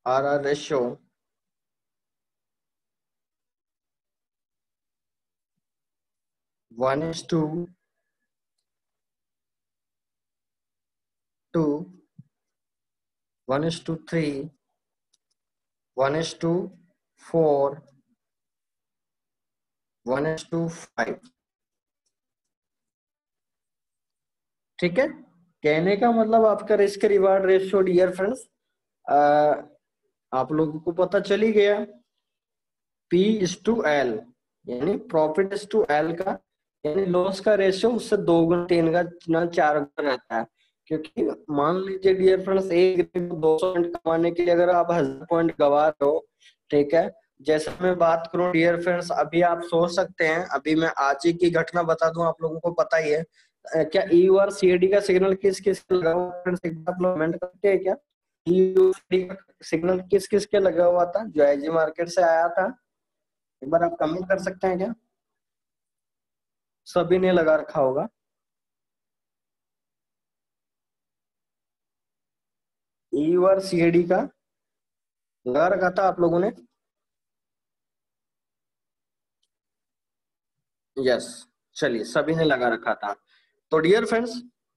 A: RR ratio 1:2 1:3 1:4 1:5। ठीक है, कहने का मतलब आपका risk reward ratio dear friends आप लोगों को पता चली गया। P/L यानी प्रॉफिट इज टू एल का, यानी लॉस का रेशियो उससे 2 गुना 3 का ना 4 गुना रहता है। क्योंकि मान लीजिए डियर फ्रेंड्स, एक दिन 200 पॉइंट कमाने के लिए अगर आप 1000 पॉइंट गवा रहे हो, ठीक है। जैसे मैं बात करूं डियर फ्रेंड्स, अभी आप सोच सकते हैं, अभी मैं आज ही की घटना बता दूं, आप लोगों को पता ही है। क्या EU और CAD का सिग्नल किस किस के लगा हुआ फ्रेंड्स, एक बार कमेंट करते हैं क्या? EU का सिग्नल किस किस के लगा हुआ था जो IG मार्केट से आया था? एक बार आप कमेंट कर सकते हैं क्या? सभी ने लगा रखा होगा। EU और CAD का लगा रखा था आप लोगों ने? यस, चलिए सभी ने लगा रखा था। तो डियर फ्रेंड्स,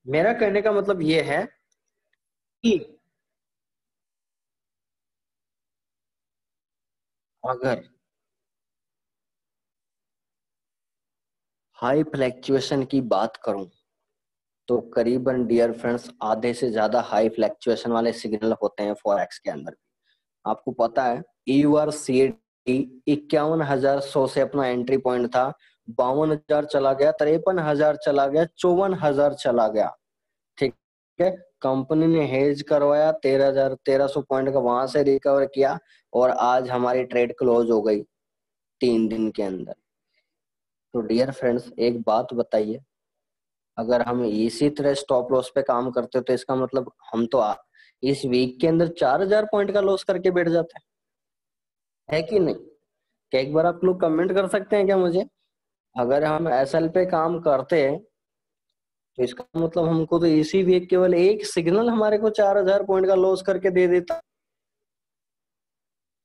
A: मेरा कहने का मतलब ये है कि अगर हाई फ्लैक्चुएशन की बात करूं तो करीबन डियर फ्रेंड्स आधे से ज्यादा हाई फ्लैक्चुएशन वाले सिग्नल होते हैं फॉरेक्स के अंदर। आपको पता है EUR/CAD 51,100 से अपना एंट्री पॉइंट था, 52,000 चला गया, 53,000 चला गया, 54,000 चला गया। ठीक है, कंपनी ने हेज करवाया, 13,000 पॉइंट का वहां से रिकवर किया, और आज हमारी ट्रेड क्लोज हो गई 3 दिन के अंदर। तो डियर फ्रेंड्स एक बात बताइए, अगर हम इसी तरह स्टॉप लॉस पे काम करते तो इसका मतलब हम तो इस वीक के अंदर 4,000 पॉइंट का लॉस करके बैठ जाते हैं, है कि नहीं? क्या एक बार आप लोग कमेंट कर सकते हैं क्या मुझे? अगर हम SL पे काम करते हैं तो इसका मतलब हमको तो इसी वीक केवल एक सिग्नल हमारे को 4,000 पॉइंट का लॉस करके दे देता।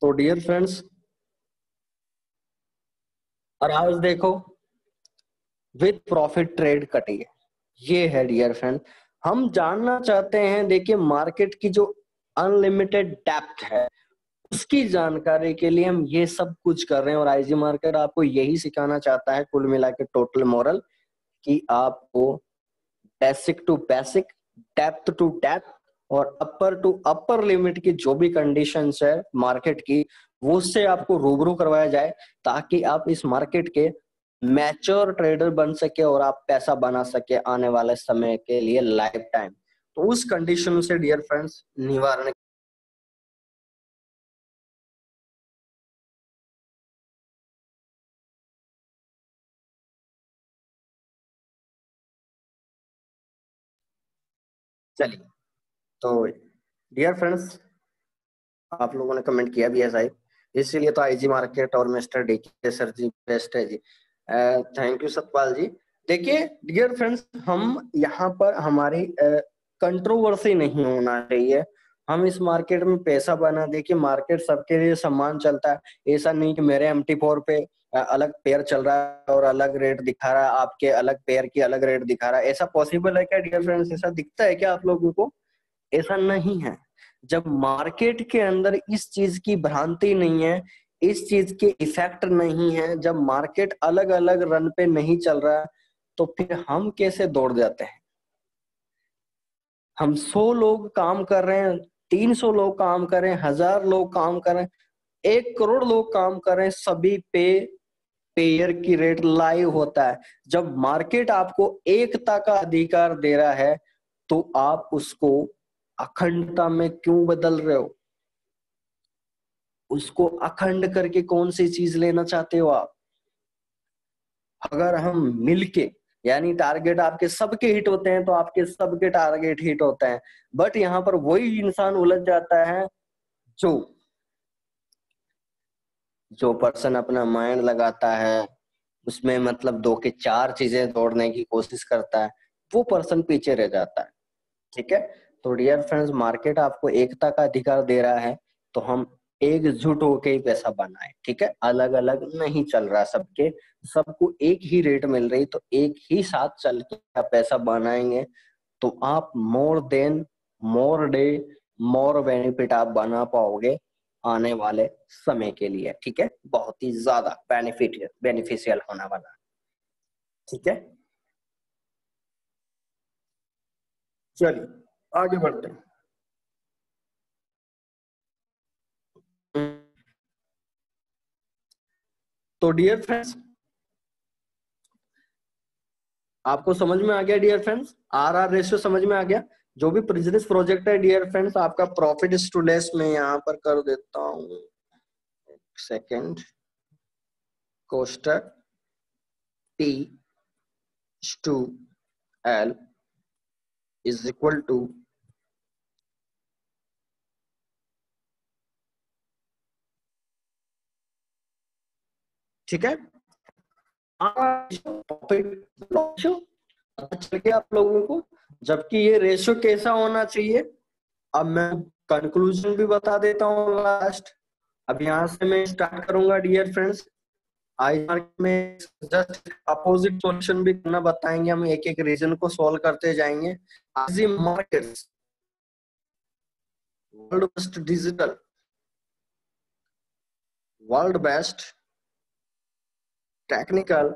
A: तो डियर फ्रेंड्स, और आज देखो विद प्रॉफिट ट्रेड कटी है। ये है डियर फ्रेंड, हम जानना चाहते हैं, देखिए मार्केट की जो अनलिमिटेड डेप्थ है उसकी जानकारी के लिए हम ये सब कुछ कर रहे हैं, और IG मार्केट आपको यही सिखाना चाहता है। कुल मिला के टोटल मॉरल कि आपको basic to basic, depth to depth, और अपर टू अपर लिमिट की जो भी कंडीशंस है मार्केट की, वो उससे आपको रूबरू करवाया जाए, ताकि आप इस मार्केट के मैच्योर ट्रेडर बन सके और आप पैसा बना सके आने वाले समय के लिए लाइफ टाइम। तो उस कंडीशन से डियर फ्रेंड्स निवारण। चलिए, तो डियर फ्रेंड्स आप लोगों ने कमेंट किया भी है शायद, इसीलिए तो IG मार्केट और मिस्टर DK सर जी बेस्ट है जी। थैंक यू सतपाल जी। देखिए डियर फ्रेंड्स, हम यहाँ पर हमारी कंट्रोवर्सी नहीं होना चाहिए। हम इस मार्केट में पैसा बना, देखिए मार्केट सबके लिए समान चलता है। ऐसा नहीं कि मेरे MT4 पे अलग पेयर चल रहा है और अलग रेट दिखा रहा है, आपके अलग पेयर की अलग रेट दिखा रहा है। ऐसा पॉसिबल है क्या डियर फ्रेंड्स? ऐसा दिखता है क्या आप लोगों को? ऐसा नहीं है। जब मार्केट के अंदर इस चीज की भ्रांति नहीं है, इस चीज के इफेक्ट नहीं है, जब मार्केट अलग अलग रन पे नहीं चल रहा है, तो फिर हम कैसे दौड़ जाते हैं? हम 100 लोग काम कर रहे हैं, 300 लोग काम कर रहे हैं, 1,000 लोग काम कर रहे हैं, 1 करोड़ लोग काम कर रहे हैं, सभी पे पेयर की रेट लाइव होता है। जब मार्केट आपको एकता का अधिकार दे रहा है, तो आप उसको अखंडता में क्यों बदल रहे हो? उसको अखंड करके कौन सी चीज लेना चाहते हो आप? अगर हम मिलके यानी टारगेट आपके सबके हिट होते हैं तो आपके सबके टारगेट हिट होते हैं। बट यहाँ पर वही इंसान उलझ जाता है जो जो पर्सन अपना माइंड लगाता है, उसमें मतलब दो के चार चीजें जोड़ने की कोशिश करता है, वो पर्सन पीछे रह जाता है। ठीक है, तो डियर फ्रेंड्स, मार्केट आपको एकता का अधिकार दे रहा है, तो हम एकजुट होके ही पैसा बनाए। ठीक है, अलग अलग नहीं चल रहा सबके, सबको एक ही रेट मिल रही, तो एक ही साथ चल के आप पैसा बनाएंगे तो आप more than more day more benefit आप बना पाओगे आने वाले समय के लिए। ठीक है, बहुत ही ज्यादा बेनिफिशियल होने वाला। ठीक है, चलिए आगे बढ़ते हैं। तो डियर फ्रेंड्स, आपको समझ में आ गया dear friends, R R ratio समझ में आ गया। जो भी बिजनेस प्रोजेक्ट है डियर फ्रेंड्स, आपका प्रॉफिट इज टू लेस में यहाँ पर कर देता हूँ, सेकेंड, कोष्टक T two L is equal to, ठीक है, प्रॉफिट रेशियो चल गया आप लोगों को। जबकि ये रेशियो कैसा होना चाहिए, अब मैं कंक्लूजन भी बता देता हूँ लास्ट। अब यहाँ से मैं स्टार्ट करूंगा डियर फ्रेंड्स, आई मार्क में जस्ट अपोजिट सॉल्यूशन भी करना बताएंगे, हम एक एक रीजन को सॉल्व करते जाएंगे। IG markets, world best digital, world best technical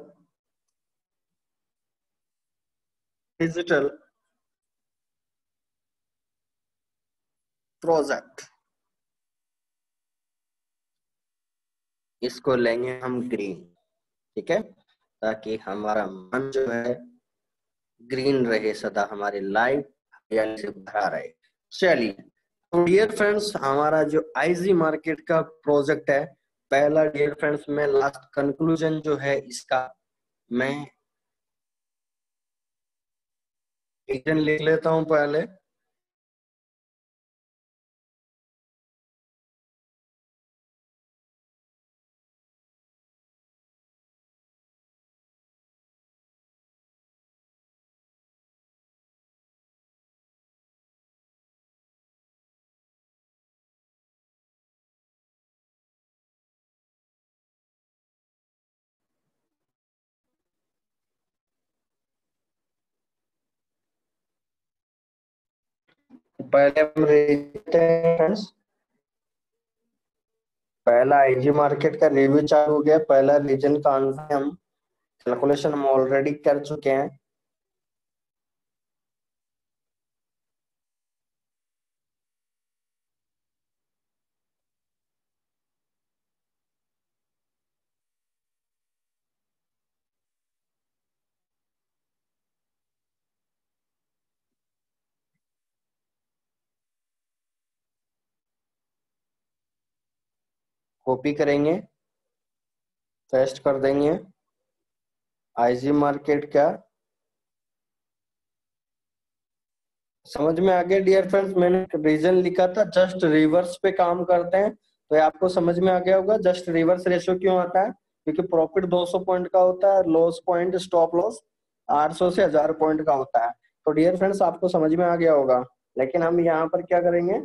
A: digital project, इसको लेंगे हम ग्रीन। ठीक है, ताकि हमारा मन जो है ग्रीन रहे, सदा हमारी लाइफ हरियाली से भरा रहे। चलिए, तो डियर फ्रेंड्स, हमारा जो आईजी मार्केट का प्रोजेक्ट है, पहला डियर फ्रेंड्स, मैं लास्ट कंक्लूजन जो है इसका मैं रीजन लिख लेता हूं पहले। पहले हम फ्रेंड्स, पहला आईजी मार्केट का रिव्यू चालू हो गया, पहला रीजन का आंसर हम कैलकुलेशन हम ऑलरेडी कर चुके हैं। कॉपी करेंगे, पेस्ट कर देंगे आईजी मार्केट का। समझ में आ गया डियर फ्रेंड्स, मैंने रीजन लिखा था जस्ट रिवर्स पे काम करते हैं, तो ये आपको समझ में आ गया होगा जस्ट रिवर्स रेशियो क्यों आता है, क्योंकि प्रॉफिट 200 पॉइंट का होता है, लॉस पॉइंट स्टॉप लॉस 800 से 1000 पॉइंट का होता है। तो डियर फ्रेंड्स, आपको समझ में आ गया होगा। लेकिन हम यहाँ पर क्या करेंगे,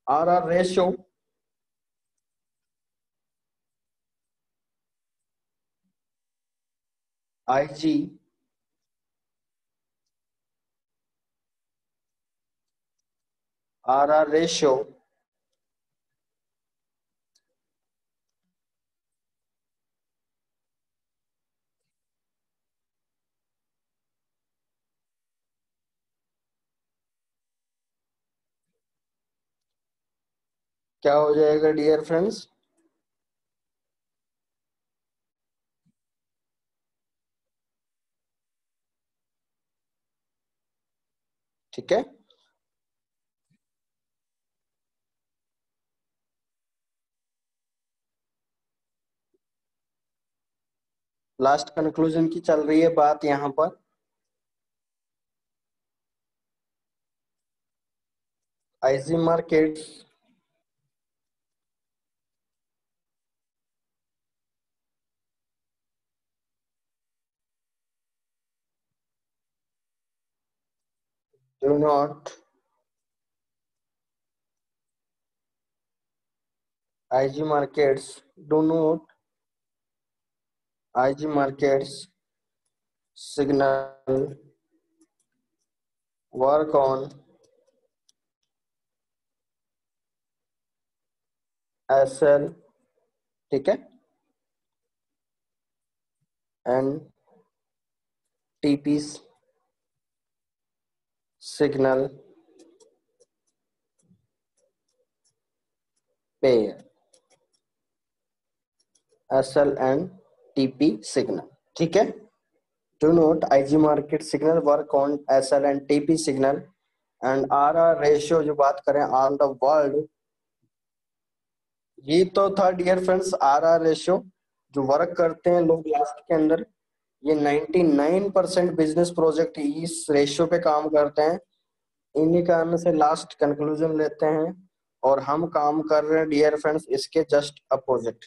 A: आर आर रेशियो आईजी आर आर रेशियो क्या हो जाएगा डियर फ्रेंड्स, ठीक है। लास्ट कंक्लूजन की चल रही है बात यहाँ पर। IG markets do not IG markets do not IG markets signal work on SL, ठीक है, and TP signal pair, SL and TP signal, ठीक है। Do not IG market signal work on SL and TP signal and RR ratio जो बात करें on the world, ये तो था डियर फ्रेंड्स RR रेशियो जो वर्क करते हैं लोग लास्ट के अंदर। ये 99% बिजनेस प्रोजेक्ट इस रेशियो पे काम करते हैं। इन्हीं कारण से लास्ट कंक्लूजन लेते हैं और हम काम कर रहे हैं डियर फ्रेंड्स इसके just opposite.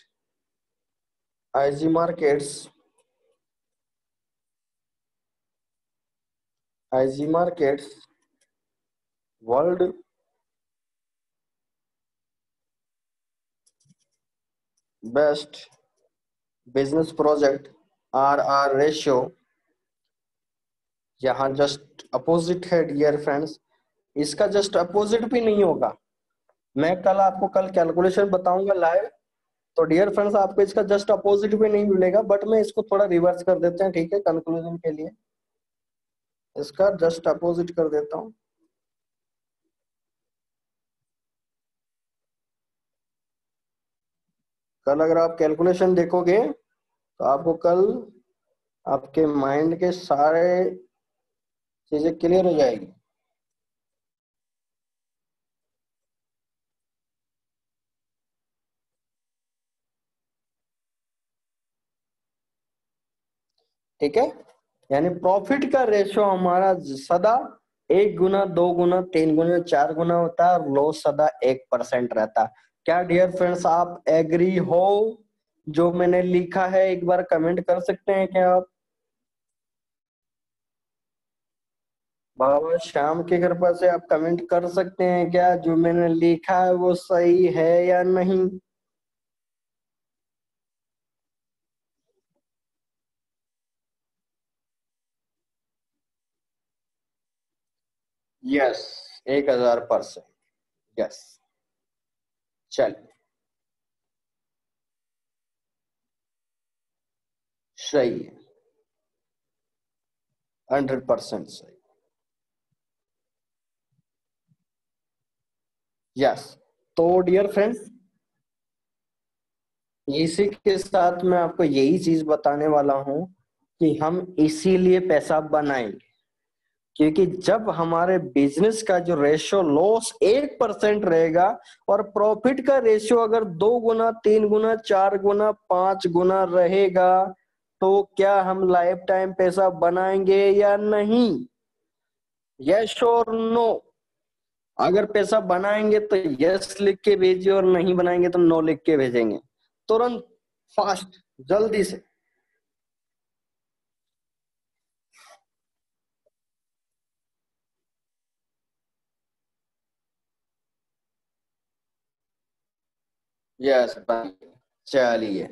A: IG markets world best business project RR ratio यहाँ जस्ट अपोजिट है डियर फ्रेंड्स। इसका जस्ट अपोजिट भी नहीं होगा। मैं कल आपको कैलकुलेशन बताऊंगा लाइव, तो डियर फ्रेंड्स आपको इसका जस्ट अपोजिट भी नहीं मिलेगा, बट मैं इसको थोड़ा रिवर्स कर देते हैं, ठीक है, कंक्लूजन के लिए इसका जस्ट अपोजिट कर देता हूं। कल अगर आप कैलकुलेशन देखोगे तो आपको कल आपके माइंड के सारे चीजें क्लियर हो जाएगी। ठीक है, यानी प्रॉफिट का रेशियो हमारा सदा 1 गुना 2 गुना 3 गुना 4 गुना होता है और लॉस सदा 1% रहता है। क्या डियर फ्रेंड्स आप एग्री हो जो मैंने लिखा है? एक बार कमेंट कर सकते हैं क्या आप? बाबा श्याम की कृपा से आप कमेंट कर सकते हैं क्या जो मैंने लिखा है वो सही है या नहीं? यस, 1000%। यस, चलिए, सही है, 100% सही। यस, तो डियर फ्रेंड्स इसी के साथ मैं आपको यही चीज बताने वाला हूं कि हम इसीलिए पैसा बनाएंगे, क्योंकि जब हमारे बिजनेस का जो रेशियो लॉस 1% रहेगा और प्रॉफिट का रेशियो अगर 2 गुना 3 गुना 4 गुना 5 गुना रहेगा तो क्या हम लाइफ टाइम पैसा बनाएंगे या नहीं? यस और नो? अगर पैसा बनाएंगे तो यस लिख के भेजिए और नहीं बनाएंगे तो नो लिख के भेजेंगे, तुरंत, फास्ट, जल्दी से। यस, चलिए,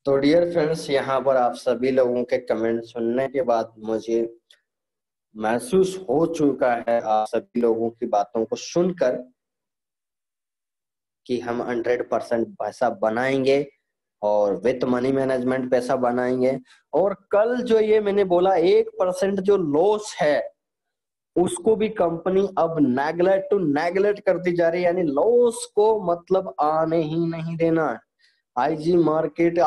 A: तो डियर फ्रेंड्स यहाँ पर आप सभी लोगों के कमेंट सुनने के बाद मुझे महसूस हो चुका है आप सभी लोगों की बातों को सुनकर कि हम 100% पैसा बनाएंगे और विथ मनी मैनेजमेंट पैसा बनाएंगे। और कल जो ये मैंने बोला 1% जो लॉस है उसको भी कंपनी अब नेगलेक्ट करती जा रही है, यानी लॉस को मतलब आने ही नहीं देना है। आईजी मार्केट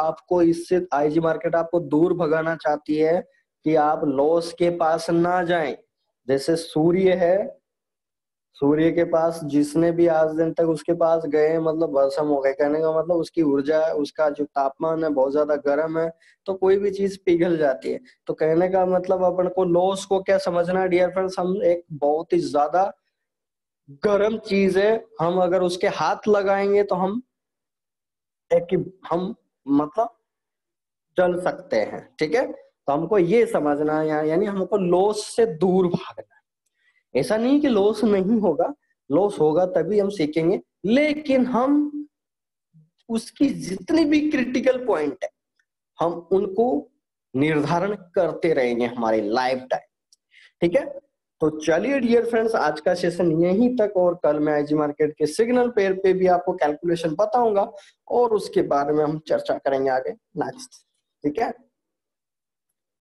A: आपको दूर भगाना चाहती है कि आप लॉस के पास ना जाएं। जैसे सूर्य है, सूर्य के पास जिसने भी आज दिन तक उसके पास गए मतलब भस्म हो गए, कहने का मतलब उसकी ऊर्जा है, उसका जो तापमान है बहुत ज्यादा गर्म है, तो कोई भी चीज पिघल जाती है। तो कहने का मतलब अपन को लॉस को क्या समझना है डियर फ्रेंड्स, हम एक बहुत ही ज्यादा गर्म चीज है, हम अगर उसके हाथ लगाएंगे तो हम एक हम मतलब जल सकते हैं, ठीक है। तो हमको ये समझना है यानी हमको लॉस से दूर भागना है। ऐसा नहीं कि लॉस नहीं होगा, लॉस होगा तभी हम सीखेंगे, लेकिन हम उसकी जितनी भी क्रिटिकल पॉइंट है हम उनको निर्धारण करते रहेंगे हमारी लाइफ टाइम, ठीक है। तो चलिए डियर फ्रेंड्स, आज का सेशन यहीं तक, और कल मैं आईजी मार्केट के सिग्नल पेयर पे भी आपको कैलकुलेशन बताऊंगा और उसके बारे में हम चर्चा करेंगे आगे नेक्स्ट, ठीक है।